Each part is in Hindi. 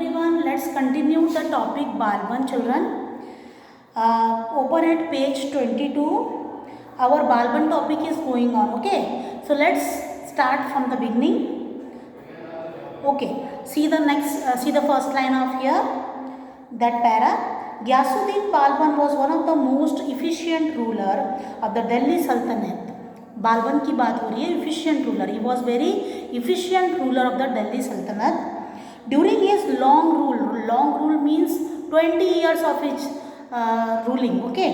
everyone. Let's continue the topic Balban children. Open at page 22. Our Balban topic is going on. Okay. So let's start from the beginning. Okay. See the first line of here. That para. Ghiyasuddin Balban was one of the most efficient ruler of the Delhi Sultanate. Balban की बात हो रही है. efficient ruler. He was very efficient ruler of the Delhi Sultanate. During his long rule means 20 years of his ruling. Okay.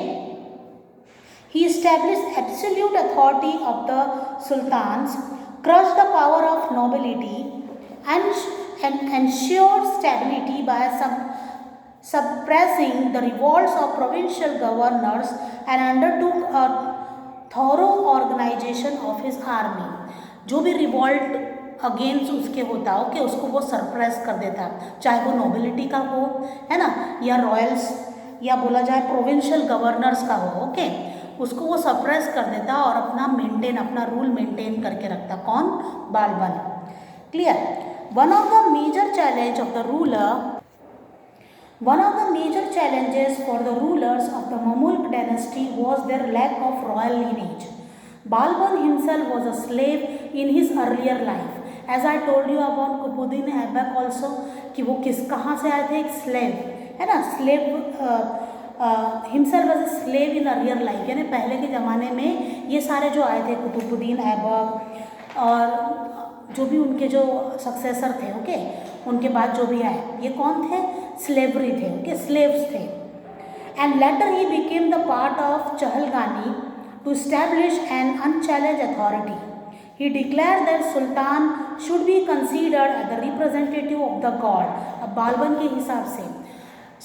He established absolute authority of the sultans, crushed the power of nobility, and ensured stability by suppressing the revolts of provincial governors and undertook a thorough organisation of his army. जो भी रिवॉल्ट अगेंस्ट उसके होता ओके उसको वो सरप्रेस कर देता, चाहे वो नोबिलिटी का हो है ना, या रॉयल्स, या बोला जाए प्रोविंशियल गवर्नर्स का हो. ओके उसको वो सरप्रेस कर देता और अपना रूल मेंटेन करके रखता. कौन? Balban. Clear. One of the major challenge of the ruler One of the major challenges for the rulers of the Mamluk dynasty was their lack of royal lineage. Balban himself was a slave in his earlier life. As I told you about Qutbuddin Aibak also कि वो कहाँ से आए थे, एक slave है ना, himself was a slave in earlier life. यानी पहले के ज़माने में ये सारे जो आए थे कुतुबुद्दीन ऐबक और जो भी उनके जो सक्सेसर थे ओके उनके बाद जो भी आए ये कौन थे? स्लेवरी थे. ओके स्लेव्स थे. And later he became the part of Chahalgani to establish an unchallenged authority. He declare that sultan should be considered as the representative of the God. अब बालबन के हिसाब से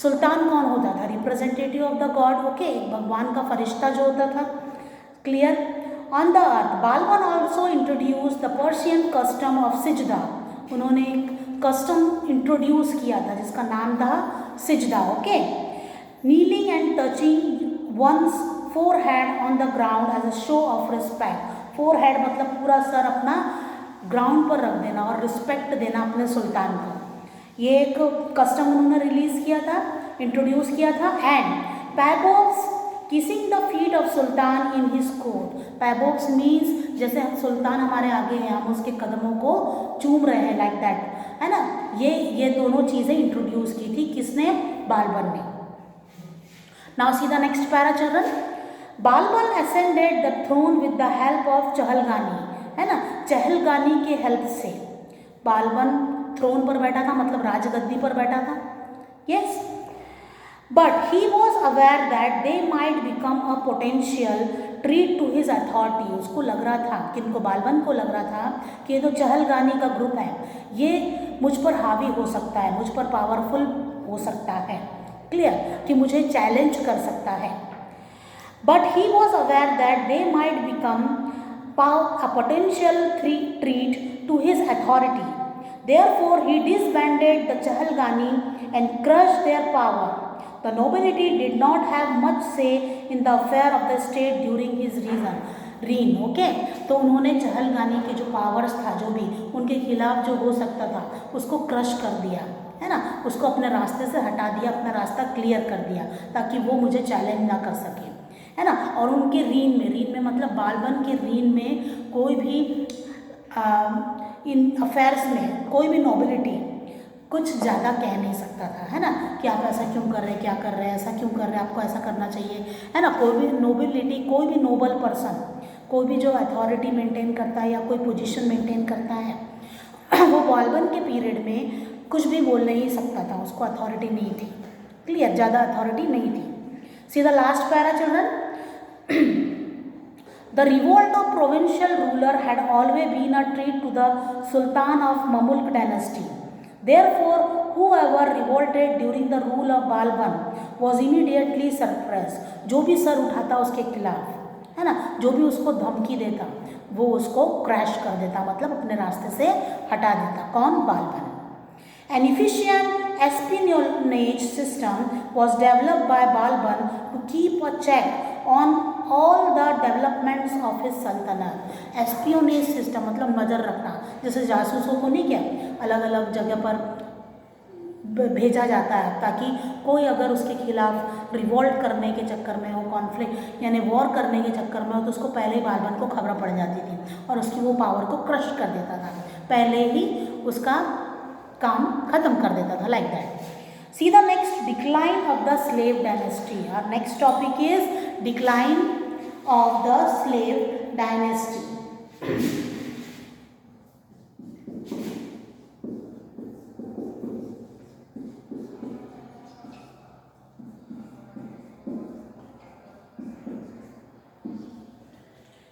सुल्तान कौन होता था? Representative of the God. Okay भगवान का फरिश्ता जो होता था. Clear. On the earth Balban also introduce the Persian custom of sijda. उन्होंने एक कस्टम इंट्रोड्यूस किया था जिसका नाम था सिजदा. Okay kneeling and touching one's forehead on the ground as a show of respect. Forehead मतलब पूरा सर अपना ग्राउंड पर रख देना और रिस्पेक्ट देना अपने सुल्तान को. ये एक कस्टम उन्होंने रिलीज किया था, इंट्रोड्यूस किया था. And paibos kissing the feet of sultan in his court. Paibos means जैसे हम सुल्तान हमारे आगे हैं हम उसके कदमों को चूम रहे हैं लाइक दैट है ना. ये दोनों चीज़ें इंट्रोड्यूस की थी किसने? बालबन ने. Now see the next para children. Balban ascended the throne with the help of Chahalgani. है ना, चहलगानी के हेल्प से बालबन थ्रोन पर बैठा था, मतलब राजगद्दी पर बैठा था. Yes but he was aware that they might become a potential threat to his authority. उसको लग रहा था, किनको? बालबन को लग रहा था कि ये जो चहलगानी का ग्रुप है ये मुझ पर हावी हो सकता है, मुझ पर पावरफुल हो सकता है. क्लियर, कि मुझे चैलेंज कर सकता है. But he was aware that they might become a potential threat to his authority. Therefore, he disbanded the Chahalgani and crushed their power. The nobility did not have much say in the affair of the state during his reign. Okay? तो उन्होंने चहलगानी के जो पावर्स था जो भी उनके खिलाफ जो हो सकता था उसको क्रश कर दिया है ना, उसको अपने रास्ते से हटा दिया, अपना रास्ता क्लियर कर दिया ताकि वो मुझे चैलेंज ना कर सके है ना. और उनके रीन में मतलब बालबन के रीन में कोई भी इन अफेयर्स में कोई भी नोबिलिटी कुछ ज़्यादा कह नहीं सकता था है ना, कि आप ऐसा क्यों कर रहे हैं, क्या कर रहे हैं, ऐसा क्यों कर रहे हैं, आपको ऐसा करना चाहिए है ना. कोई भी नोबिलिटी, कोई भी नोबल पर्सन, कोई भी जो अथॉरिटी मेंटेन करता है या कोई पोजीशन मेंटेन करता है वो बालबन के पीरियड में कुछ भी बोल नहीं सकता था, उसको अथॉरिटी नहीं थी. क्लियर, ज़्यादा अथॉरिटी नहीं थी. See the last para children. The revolt of provincial ruler had always been a treat to the Sultan of Mamluk dynasty. Therefore, whoever revolted during the rule of Balban was immediately suppressed. जो भी सर उठाता उसके खिलाफ है ना, जो भी उसको धमकी देता वो उसको क्रैश कर देता, मतलब अपने रास्ते से हटा देता. कौन? Balban. An efficient espionage system was developed by Balban to keep a check on all the developments of his sultanate. Espionage system मतलब नज़र रखना, जैसे जासूसों को नहीं क्या अलग अलग जगह पर भेजा जाता है, ताकि कोई अगर उसके खिलाफ रिवोल्ट करने के चक्कर में हो, कॉन्फ्लिक्ट यानी वॉर करने के चक्कर में हो, तो उसको पहले ही बालबन को खबर पड़ जाती थी और उसकी वो पावर को क्रश कर देता था, पहले ही उसका काम खत्म कर देता था, like that. See the next, decline of the slave dynasty. और next topic is decline of the slave dynasty.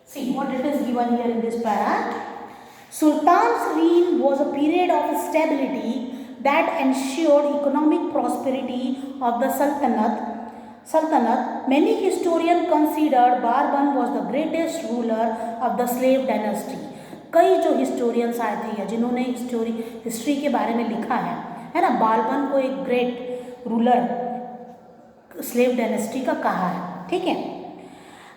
See what it is given here in this para. Sultan's reign was a period of stability that ensured economic prosperity of the Sultanate. Many historians considered Balban was the greatest ruler of the slave dynasty. कई जो हिस्टोरियंस आए थे या जिन्होंने हिस्ट्री के बारे में लिखा है ना, बालबन को एक ग्रेट रूलर स्लेव डायनेस्टी का कहा है, ठीक है.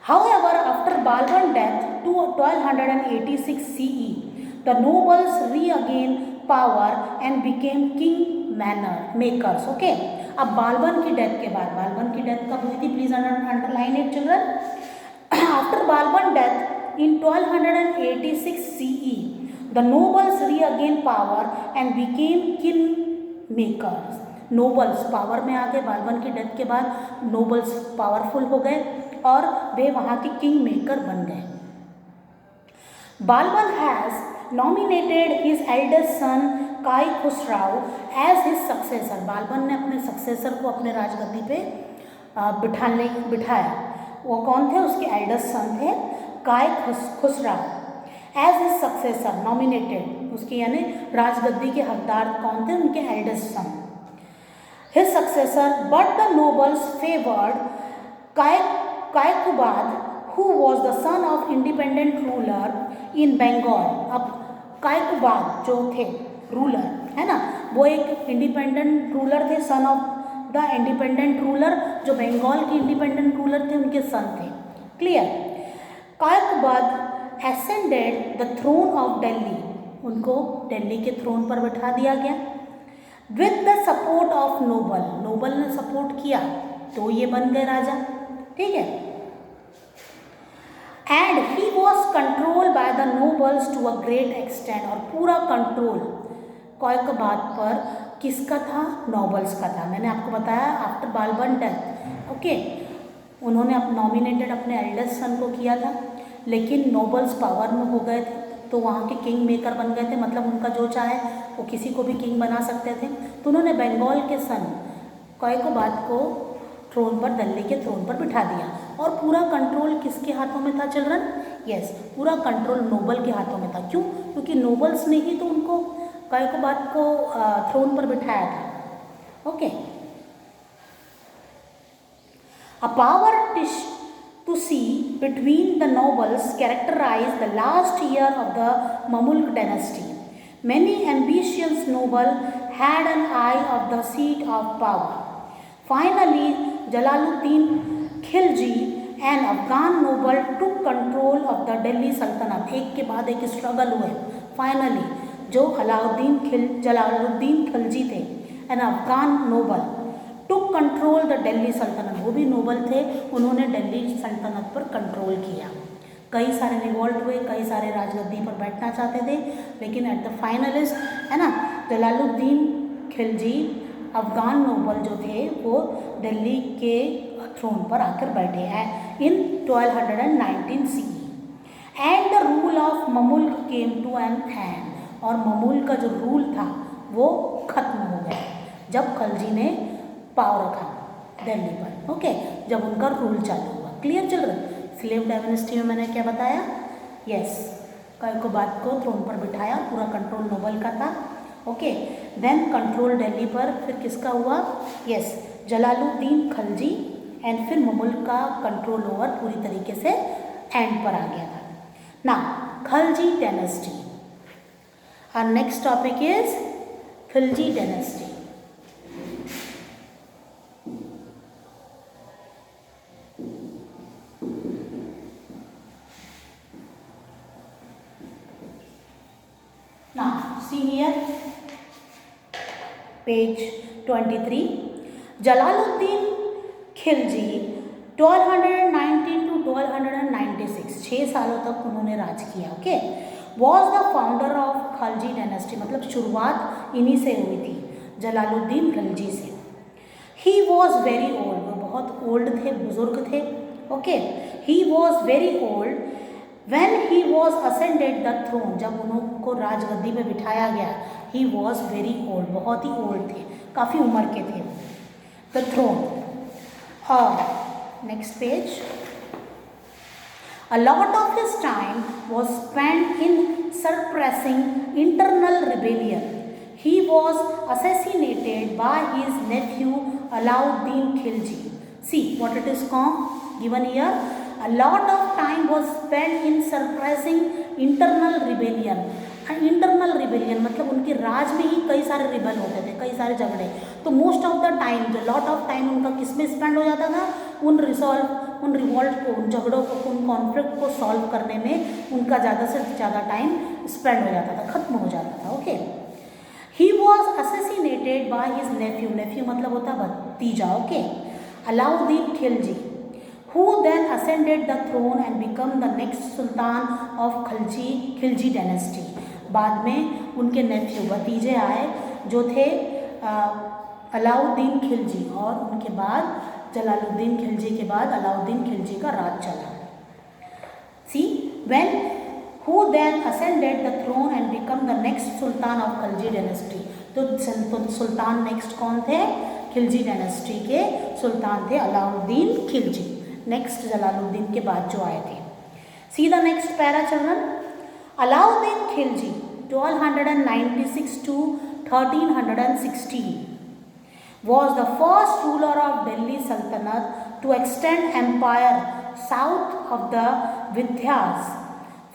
However, after Balban's death to 1286 CE, the nobles regained power and became king makers. Okay. अब बालबन की डेथ के बाद, बालबन की डेथ कब हुई थी, please underline it children. After Balban death in 1286 CE, the nobles regained power and became king makers. Nobles power में आ गए, बालबन की डेथ के बाद नोबल्स पावरफुल हो गए और वे वहाँ के किंग मेकर बन गए. Balban has nominated his eldest son Kai Khusrau as his successor. Balban ने अपने सक्सेसर को अपने राजगद्दी पे बिठाया. वो कौन थे, उसके एल्डेस्ट सन थे काई Khusrau. As his successor nominated, उसके यानी राजगद्दी के हकदार कौन थे, उनके eldest son, his successor, but the nobles favored Kaikubad, who was the son of independent ruler in Bengal. अब कायकुबाद जो थे रूलर है ना, वो एक इंडिपेंडेंट रूलर थे, son of the independent ruler, जो बंगाल के इंडिपेंडेंट रूलर थे उनके सन थे. Clear. कायकुबाद ascended the throne of Delhi, उनको दिल्ली के थ्रोन पर बिठा दिया गया. With the support of noble, noble ने सपोर्ट किया तो ये बन गए राजा, ठीक है. And he was control by the nobles to a great extent. और पूरा कंट्रोल कायकुबाद पर किसका था, नोबल्स का था. मैंने आपको बताया आफ्टर बालबन डेथ, ओके, उन्होंने नॉमिनेटेड अपने एल्डेस्ट सन को किया था, लेकिन नोबल्स पावर में हो गए थे तो वहाँ के किंग मेकर बन गए थे, मतलब उनका जो चाहे वो किसी को भी किंग बना सकते थे. तो उन्होंने बंगाल के सन कायकुबाद को थ्रोन पर, दिल्ली के थ्रोन पर बिठा दिया. और पूरा कंट्रोल किसके हाथों में था चिल्ड्रन, यस, पूरा कंट्रोल नोबल के हाथों में था. क्यों, क्योंकि नोबल्स ने ही तो उनको कायकुबाद को थ्रोन पर बिठाया था. Okay. A power to see between the nobles characterized the last year of the Mamluk dynasty. Many ambitious nobles had an eye of the seat of power. Finally, Jalaluddin Khilji, an Afghan noble, took control of the Delhi Sultanate. एक के बाद एक स्ट्रगल हुए. फाइनली जो जलालुद्दीन खिलजी थे, an Afghan noble, took control the Delhi sultanate, वो भी नोबल थे, उन्होंने दिल्ली सल्तनत पर कंट्रोल किया. कई सारे रिवॉल्ट हुए, कई सारे राजगद्दी पर बैठना चाहते थे, लेकिन एट द फाइनलिस्ट है ना, जलालुद्दीन खिलजी अफगान नोबल जो थे वो दिल्ली के थ्रोन पर आकर बैठे हैं in 1219 CE. And the rule of Mamluk came to an end. और ममुल्क का जो रूल था वो खत्म हो गया जब खिलजी ने पावर रखा दिल्ली पर. ओके, जब उनका रूल चालू हुआ. Clear children. स्लेव डायनेस्टी में मैंने क्या बताया, यस, कायकुबाद को थ्रोन पर बिठाया, पूरा कंट्रोल नोबल का था. ओके, देन कंट्रोल दिल्ली पर फिर किसका हुआ, यस, जलालुद्दीन खिलजी, एंड फिर ममुल्क का कंट्रोल ओवर पूरी तरीके से एंड पर आ गया था. ना खिलजी डायनेस्टी. और next topic is Khilji dynasty. Now, see here, page 23, Jalaluddin Khilji 1219 to 1296, 6 सालों तक उन्होंने राज किया। Okay, was the founder of Khilji dynasty, मतलब शुरुआत इन्हीं से हुई थी, जलालुद्दीन खिलजी से। ही वॉज वेरी ओल्ड, वो बहुत ओल्ड थे, बुजुर्ग थे। Okay, he was very old when he was ascended the throne, जब उनको राजगद्दी पे बिठाया गया। ही वॉज वेरी ओल्ड, बहुत ही ओल्ड थे, काफ़ी उम्र के थे। The throne. और next page, a lot of his time was spent in suppressing internal rebellion. He was assassinated by his nephew Alauddin Khilji. See what it is given here. A lot of time was spent in suppressing internal rebellion. Internal rebellion मतलब उनके राज में ही कई सारे रिबल होते थे, कई सारे झगड़े। तो मोस्ट ऑफ द टाइम, जो लॉट ऑफ टाइम उनका किस में स्पेंड हो जाता था, उन रिवॉल्ट को, उन झगड़ों को, उन कॉन्फ्लिक्ट को सॉल्व करने में उनका ज़्यादा से ज़्यादा टाइम स्पेंड हो जाता था, खत्म हो जाता था। Okay, he was assassinated by his nephew, nephew मतलब होता भतीजा। Okay, Alauddin Khilji, who then ascended the throne and become the next sultan of Khilji dynasty. बाद में उनके नेफ्यू, भतीजे आए जो थे अलाउद्दीन खिलजी, और उनके बाद जलालुद्दीन खिलजी के बाद अलाउद्दीन खिलजी का राज चला। सी when who then ascended the throne and become the next sultan of Khilji dynasty. तो सुल्तान नेक्स्ट कौन थे? खिलजी डायनेस्टी के सुल्तान थे अलाउद्दीन खिलजी, नेक्स्ट जलालुद्दीन के बाद जो आए थे। सी the next para children, Alauddin Khilji 1296 to 1316 was the first ruler of Delhi Sultanate to extend empire south of the Vindhyas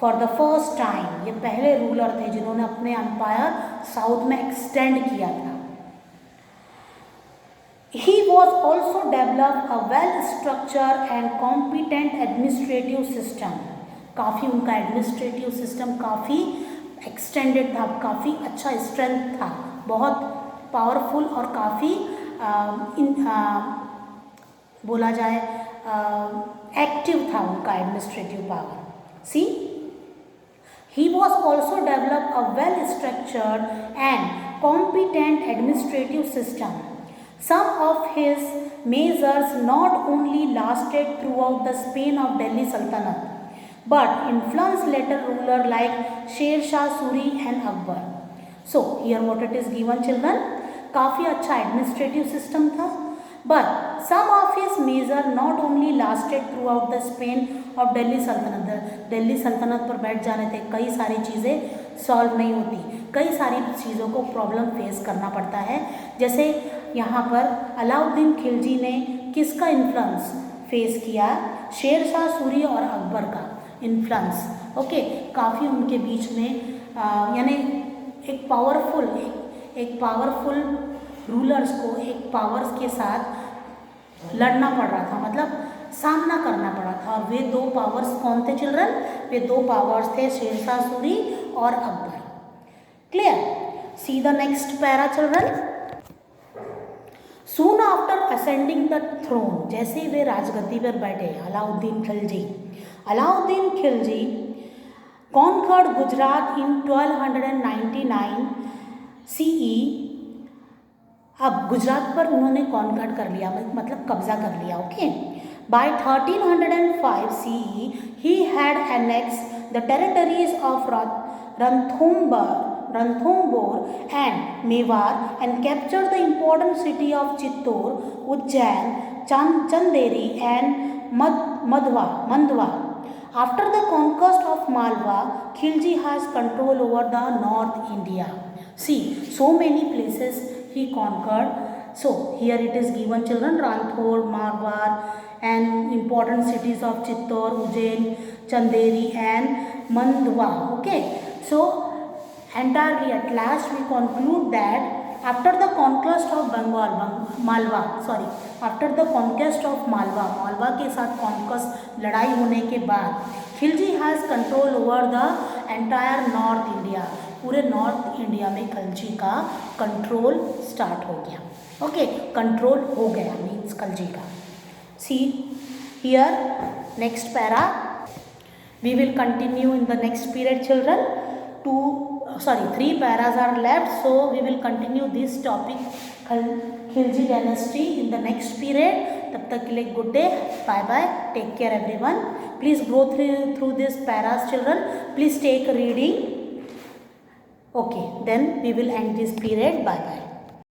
for the first time. ये पहले रूलर थे जिन्होंने अपने एम्पायर साउथ में एक्सटेंड किया था। He was also developed a well-structured and competent administrative system. काफ़ी उनका एडमिनिस्ट्रेटिव सिस्टम काफ़ी एक्सटेंडेड था, काफ़ी अच्छा स्ट्रेंथ था, बहुत पावरफुल और काफ़ी बोला जाए एक्टिव था उनका administrative power. See, he was also developed a well-structured and competent administrative system. Some of his measures not only lasted throughout the span of Delhi Sultanate, but influenced later rulers like Sher Shah Suri and Akbar. So here what it is given children, काफ़ी अच्छा administrative system था, but some of his measures not only lasted throughout the span of Delhi Sultanate. Delhi सल्तनत पर बैठ जाने थे, कई सारी चीज़ें सॉल्व नहीं होती, कई सारी चीज़ों को प्रॉब्लम फेस करना पड़ता है। जैसे यहाँ पर अलाउद्दीन खिलजी ने किसका इन्फ्लुएंस फेस किया? शेर शाह सूरी और अकबर का इन्फ्लुएंस। ओके, काफ़ी उनके बीच में यानी एक पावरफुल रूलर्स को एक पावर्स के साथ लड़ना पड़ रहा था, मतलब सामना करना पड़ा था। और वे दो पावर्स कौन थे चिल्ड्रन? वे दो पावर्स थे शेर शाह सूरी और Akbar. Clear? C the next para children. Soon after ascending the throne, जैसे वे राजगद्दी पर बैठे Alauddin Khilji conquered Gujarat in 1299 CE। अब गुजरात पर उन्होंने कॉन्कर्ड कर लिया, मतलब कब्जा कर लिया। Okay, by 1305 CE he had annexed the territories of Ranthambore and Mewar and captured the important city of Chittor, Ujjain, Chanderi and Mandwa. After the conquest of Malwa, Khilji has control over the North India. See, so many places he conquered. So here it is given children, Ranthambore, Malwa and important cities of Chittor, Ujjain, Chanderi and Mandwa. Okay, so entirely at last we conclude that after the conquest of after the conquest of Malwa के साथ कॉन्क्वेस्ट लड़ाई होने के बाद Khilji has control over the entire north India, पूरे नॉर्थ इंडिया में खलजी का कंट्रोल स्टार्ट हो गया। ओके, कंट्रोल हो गया मीन्स खलजी का। See here next para, we will continue in the next period children. 3 paras are left, so we will continue this topic Khilji dynasty in the next period. तब तक के लिए good day, bye bye, take care everyone. Please go through this paras children, please take reading. Okay, then we will end this period. Bye bye.